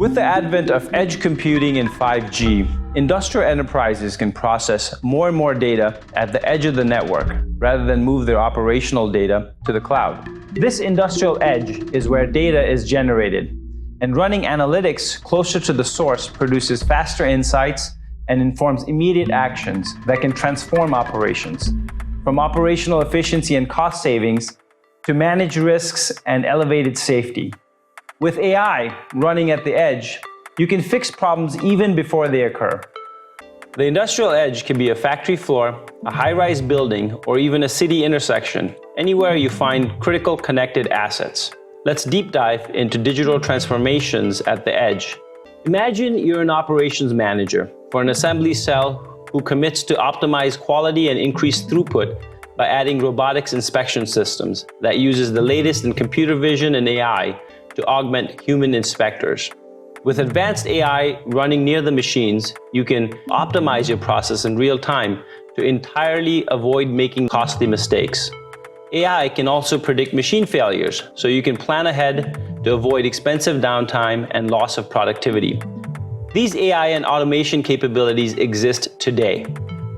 With the advent of edge computing and 5G, industrial enterprises can process more and more data at the edge of the network rather than move their operational data to the cloud. This industrial edge is where data is generated, and running analytics closer to the source produces faster insights and informs immediate actions that can transform operations, from operational efficiency and cost savings to manage risks and elevated safety. With AI running at the edge, you can fix problems even before they occur. The industrial edge can be a factory floor, a high-rise building, or even a city intersection, anywhere you find critical connected assets. Let's deep dive into digital transformations at the edge. Imagine you're an operations manager for an assembly cell who commits to optimize quality and increase throughput by adding robotics inspection systems that uses the latest in computer vision and AI to augment human inspectors. With advanced AI running near the machines, you can optimize your process in real time to entirely avoid making costly mistakes. AI can also predict machine failures, so you can plan ahead to avoid expensive downtime and loss of productivity. These AI and automation capabilities exist today.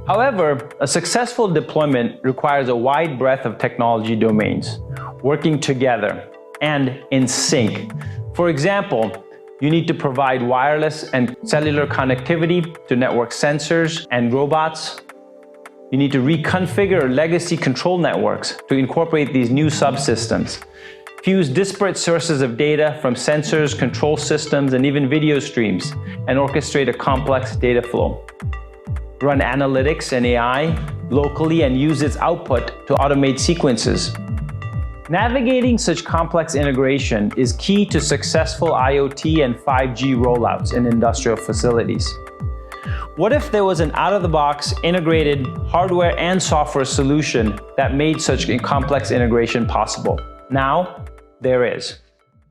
However, a successful deployment requires a wide breadth of technology domains working together and in sync. For example, you need to provide wireless and cellular connectivity to network sensors and robots. You need to reconfigure legacy control networks to incorporate these new subsystems, fuse disparate sources of data from sensors, control systems, and even video streams, and orchestrate a complex data flow. Run analytics and AI locally and use its output to automate sequences. Navigating such complex integration is key to successful IoT and 5G rollouts in industrial facilities. What if there was an out-of-the-box integrated hardware and software solution that made such a complex integration possible? Now, there is.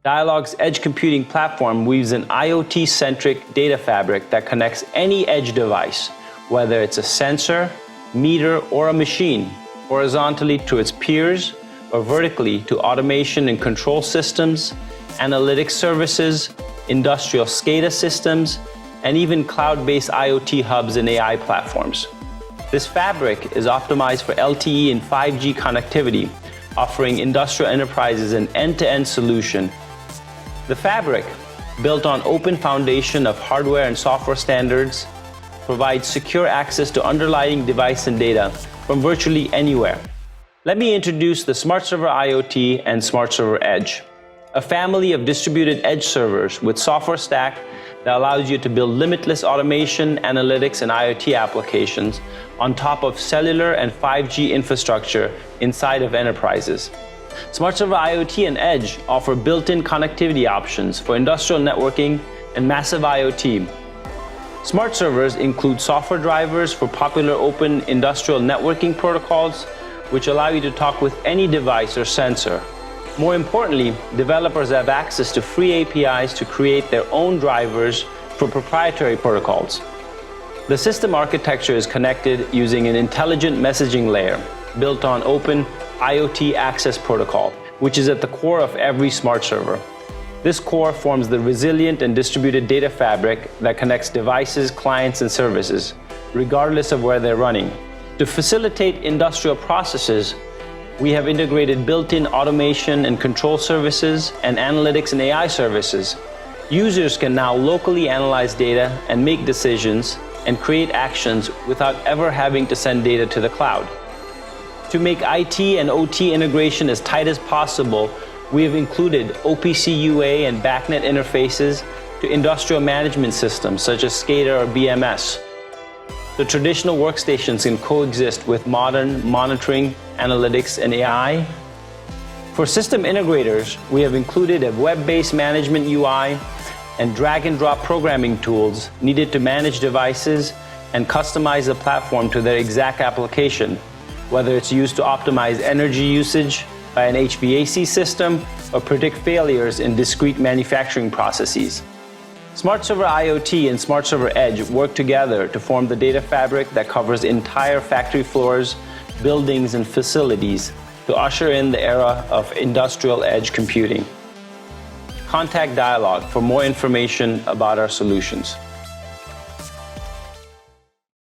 Dialog's edge computing platform weaves an IoT-centric data fabric that connects any edge device, whether it's a sensor, meter, or a machine, horizontally to its peers, or vertically to automation and control systems, analytics services, industrial SCADA systems, and even cloud-based IoT hubs and AI platforms. This fabric is optimized for LTE and 5G connectivity, offering industrial enterprises an end-to-end solution. The fabric, built on open foundation of hardware and software standards, provides secure access to underlying device and data from virtually anywhere. Let me introduce the SmartServer IoT and SmartServer Edge, a family of distributed edge servers with software stack that allows you to build limitless automation, analytics, and IoT applications on top of cellular and 5G infrastructure inside of enterprises. SmartServer IoT and Edge offer built-in connectivity options for industrial networking and massive IoT. Smart servers include software drivers for popular open industrial networking protocols, which allow you to talk with any device or sensor. More importantly, developers have access to free APIs to create their own drivers for proprietary protocols. The system architecture is connected using an intelligent messaging layer built on open IoT access protocol, which is at the core of every smart server. This core forms the resilient and distributed data fabric that connects devices, clients, and services, regardless of where they're running. To facilitate industrial processes, we have integrated built-in automation and control services and analytics and AI services. Users can now locally analyze data and make decisions and create actions without ever having to send data to the cloud. To make IT and OT integration as tight as possible, we have included OPC UA and BACnet interfaces to industrial management systems such as SCADA or BMS. The traditional workstations can coexist with modern monitoring, analytics, and AI. For system integrators, we have included a web-based management UI and drag-and-drop programming tools needed to manage devices and customize the platform to their exact application, whether it's used to optimize energy usage by an HVAC system or predict failures in discrete manufacturing processes. SmartServer IoT and SmartServer Edge work together to form the data fabric that covers entire factory floors, buildings, and facilities to usher in the era of industrial edge computing. Contact Dialog for more information about our solutions.